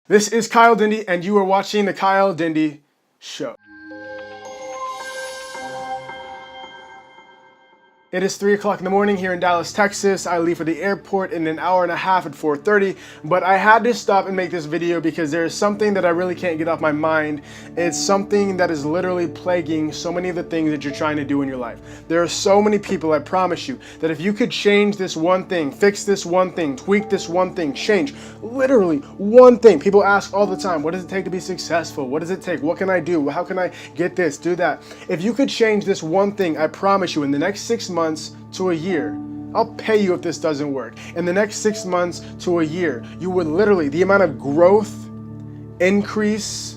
This is Kyle Dendy, and you are watching The Kyle Dendy Show. It is 3 o'clock in the morning here in Dallas, Texas. I leave for the airport in an hour and a half at 4:30, but I had to stop and make this video because there is something that I really can't get off my mind. It's something that is literally plaguing so many of the things that you're trying to do in your life. There are so many people, I promise you, that if you could change this one thing, fix this one thing, tweak this one thing, change literally one thing. People ask all the time, what does it take to be successful? What does it take? What can I do? How can I get this, do that? If you could change this one thing, I promise you, in the next 6 months to a year, I'll pay you if this doesn't work. In the next 6 months to a year, you would literally, the amount of growth, increase,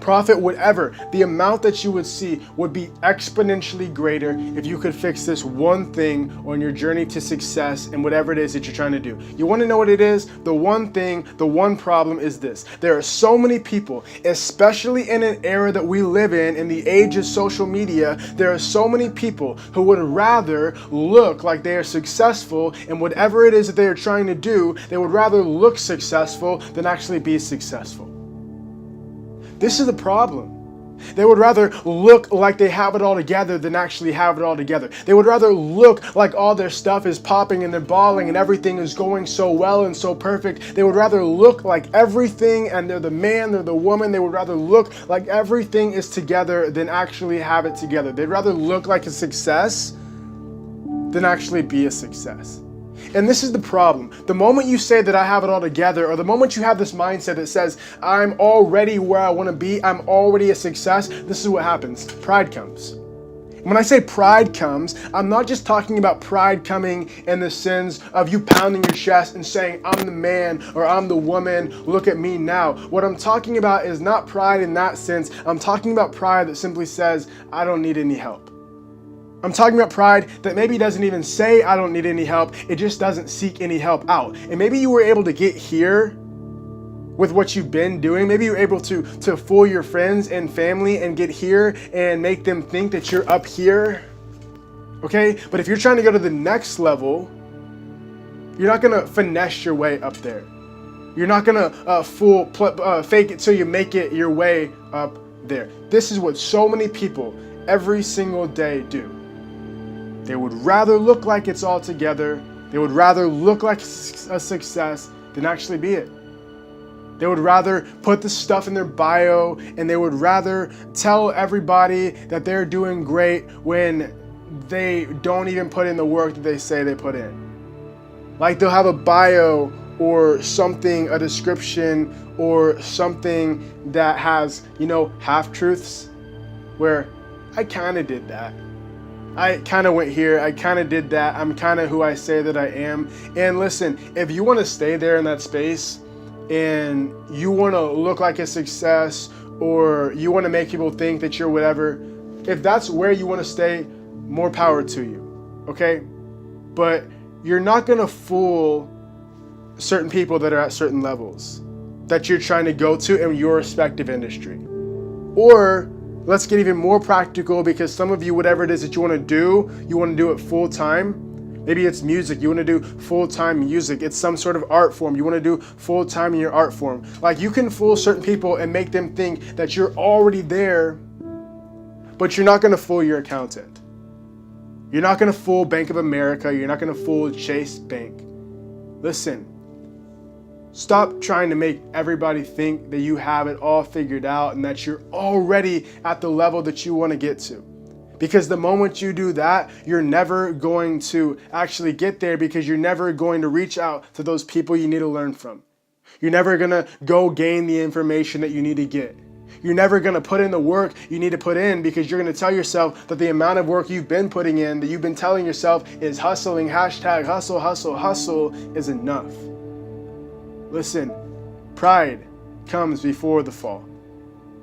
profit, whatever, the amount that you would see would be exponentially greater if you could fix this one thing on your journey to success and whatever it is that you're trying to do. You want to know what it is? The one thing, the one problem is this. There are so many people, especially in an era that we live in the age of social media, there are so many people who would rather look like they are successful in whatever it is that they are trying to do. They would rather look successful than actually be successful. This is the problem. They would rather look like they have it all together than actually have it all together. They would rather look like all their stuff is popping and they're balling and everything is going so well and so perfect. They would rather look like everything and they're the man, they're the woman. They would rather look like everything is together than actually have it together. They'd rather look like a success than actually be a success. And this is the problem. The moment you say that I have it all together, or the moment you have this mindset that says, I'm already where I want to be, I'm already a success, this is what happens. Pride comes. When I say pride comes, I'm not just talking about pride coming in the sense of you pounding your chest and saying, I'm the man or I'm the woman, look at me now. What I'm talking about is not pride in that sense. I'm talking about pride that simply says, I don't need any help. I'm talking about pride that maybe doesn't even say I don't need any help, it just doesn't seek any help out. And maybe you were able to get here with what you've been doing. Maybe you're able to fool your friends and family and get here and make them think that you're up here. Okay? But if you're trying to go to the next level, you're not gonna finesse your way up there. You're not gonna fake it till you make it your way up there. This is what so many people every single day do. They would rather look like it's all together. They would rather look like a success than actually be it. They would rather put the stuff in their bio and they would rather tell everybody that they're doing great when they don't even put in the work that they say they put in. Like they'll have a bio or something, a description or something that has, half-truths where I kind of did that. I kind of went here. I kind of did that. I'm kind of who I say that I am. And listen, if you want to stay there in that space and you want to look like a success or you want to make people think that you're whatever, if that's where you want to stay, more power to you, okay? But you're not going to fool certain people that are at certain levels that you're trying to go to in your respective industry. Or let's get even more practical, because some of you, whatever it is that you want to do it full time. Maybe it's music. You want to do full-time music. It's some sort of art form. You want to do full-time in your art form. Like you can fool certain people and make them think that you're already there, but you're not going to fool your accountant. You're not going to fool Bank of America. You're not going to fool Chase Bank. Listen. Stop trying to make everybody think that you have it all figured out and that you're already at the level that you want to get to. Because the moment you do that, you're never going to actually get there, because you're never going to reach out to those people you need to learn from. You're never going to go gain the information that you need to get. You're never going to put in the work you need to put in, because you're going to tell yourself that the amount of work you've been putting in, that you've been telling yourself is hustling, hashtag hustle, hustle, hustle, is enough. Listen, pride comes before the fall.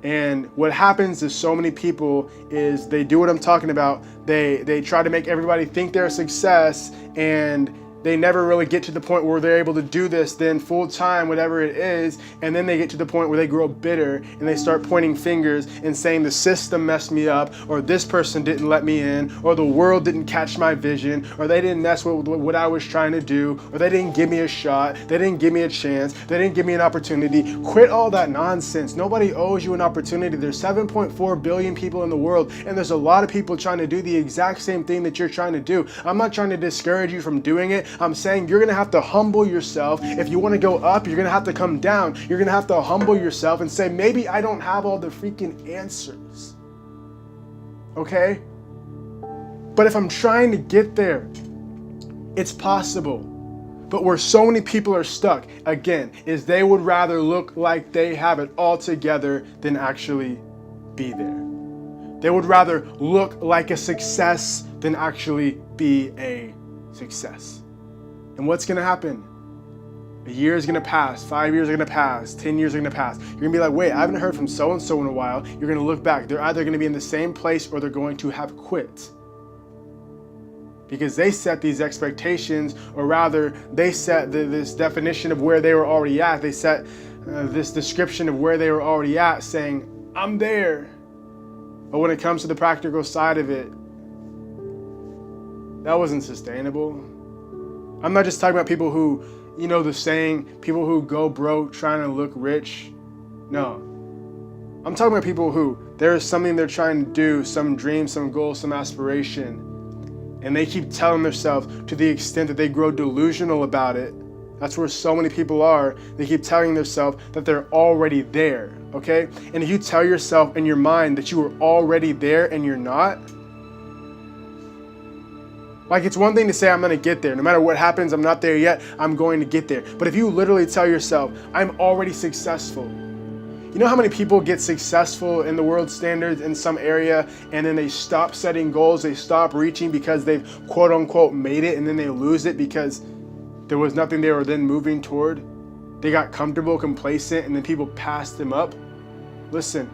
And what happens to so many people is they do what I'm talking about. They try to make everybody think they're a success and they never really get to the point where they're able to do this then full time, whatever it is, and then they get to the point where they grow bitter and they start pointing fingers and saying the system messed me up, or this person didn't let me in, or the world didn't catch my vision, or they didn't mess with what I was trying to do, or they didn't give me a shot, they didn't give me a chance, they didn't give me an opportunity. Quit all that nonsense. Nobody owes you an opportunity. There's 7.4 billion people in the world, and there's a lot of people trying to do the exact same thing that you're trying to do. I'm not trying to discourage you from doing it. I'm saying you're gonna have to humble yourself. If you want to go up, you're gonna have to come down. You're gonna have to humble yourself and say, maybe I don't have all the freaking answers. Okay? But if I'm trying to get there, it's possible. But where so many people are stuck, again, is they would rather look like they have it all together than actually be there. They would rather look like a success than actually be a success. And what's gonna happen? A year is gonna pass, 5 years are gonna pass, 10 years are gonna pass. You're gonna be like, wait, I haven't heard from so-and-so in a while. You're gonna look back. They're either gonna be in the same place or they're going to have quit. Because they set these expectations, or rather, they set this definition of where they were already at. They set this description of where they were already at, saying, I'm there. But when it comes to the practical side of it, that wasn't sustainable. I'm not just talking about people who, you know the saying, people who go broke trying to look rich. No. I'm talking about people who, there is something they're trying to do, some dream, some goal, some aspiration, and they keep telling themselves, to the extent that they grow delusional about it. That's where so many people are. They keep telling themselves that they're already there, okay? And if you tell yourself in your mind that you are already there and you're not, like, it's one thing to say, I'm gonna get there. No matter what happens, I'm not there yet, I'm going to get there. But if you literally tell yourself, I'm already successful. You know how many people get successful in the world standards in some area, and then they stop setting goals, they stop reaching because they've quote unquote made it, and then they lose it because there was nothing they were then moving toward. They got comfortable, complacent, and then people passed them up. Listen,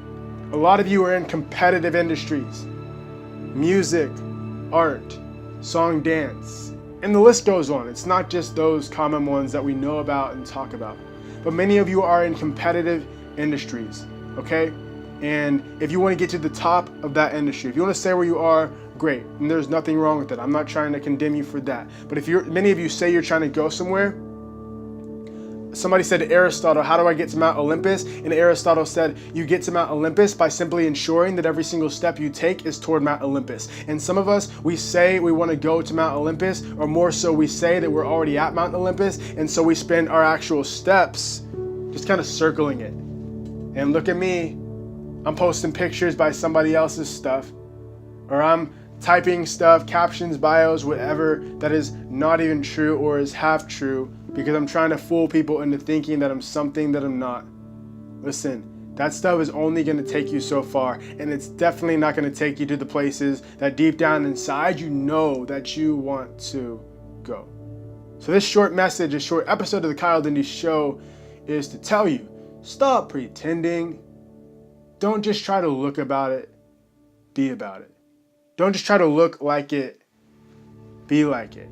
a lot of you are in competitive industries. Music, art, song, dance, and the list goes on. It's not just those common ones that we know about and talk about, but many of you are in competitive industries, okay? And if you want to get to the top of that industry, if you want to stay where you are, great, and there's nothing wrong with it. I'm not trying to condemn you for that. But if many of you say you're trying to go somewhere, somebody said to Aristotle, how do I get to Mount Olympus? And Aristotle said, you get to Mount Olympus by simply ensuring that every single step you take is toward Mount Olympus. And some of us, we say we want to go to Mount Olympus, or more so we say that we're already at Mount Olympus, and so we spend our actual steps just kind of circling it. And look at me, I'm posting pictures by somebody else's stuff, or I'm typing stuff, captions, bios, whatever, that is not even true or is half true, because I'm trying to fool people into thinking that I'm something that I'm not. Listen, that stuff is only going to take you so far, and it's definitely not going to take you to the places that deep down inside you know that you want to go. So this short message, this short episode of the Kyle Dendy Show is to tell you, stop pretending. Don't just try to look about it, be about it. Don't just try to look like it, be like it.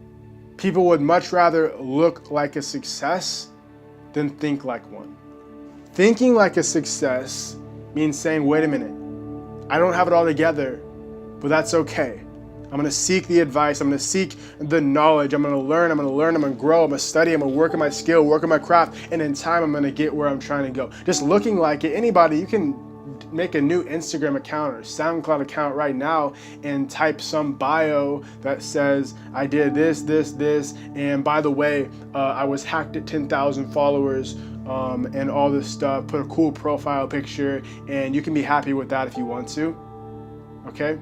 People would much rather look like a success than think like one. Thinking like a success means saying, wait a minute, I don't have it all together, but that's okay. I'm gonna seek the advice, I'm gonna seek the knowledge, I'm gonna learn, I'm gonna grow, I'm gonna study, I'm gonna work on my skill, work on my craft, and in time I'm gonna get where I'm trying to go. Just looking like it, anybody, you can make a new Instagram account or SoundCloud account right now and type some bio that says, I did this, and by the way, I was hacked at 10,000 followers, and all this stuff, put a cool profile picture, and you can be happy with that if you want to, okay?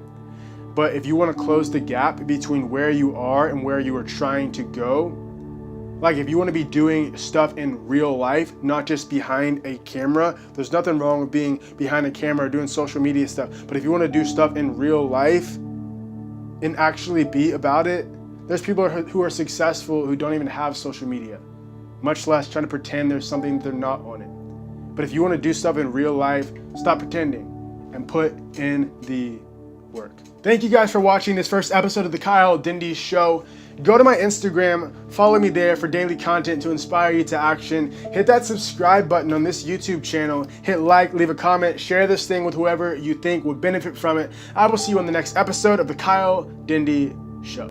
But if you want to close the gap between where you are and where you are trying to go, like if you want to be doing stuff in real life, not just behind a camera, there's nothing wrong with being behind a camera or doing social media stuff. But if you want to do stuff in real life and actually be about it, there's people who are successful who don't even have social media, much less trying to pretend there's something they're not on it. But if you want to do stuff in real life, stop pretending and put in the work. Thank you guys for watching this first episode of the Kyle Dendy Show. Go to my Instagram, follow me there for daily content to inspire you to action. Hit that subscribe button on this YouTube channel. Hit like, leave a comment, share this thing with whoever you think would benefit from it. I will see you on the next episode of the Kyle Dendy Show.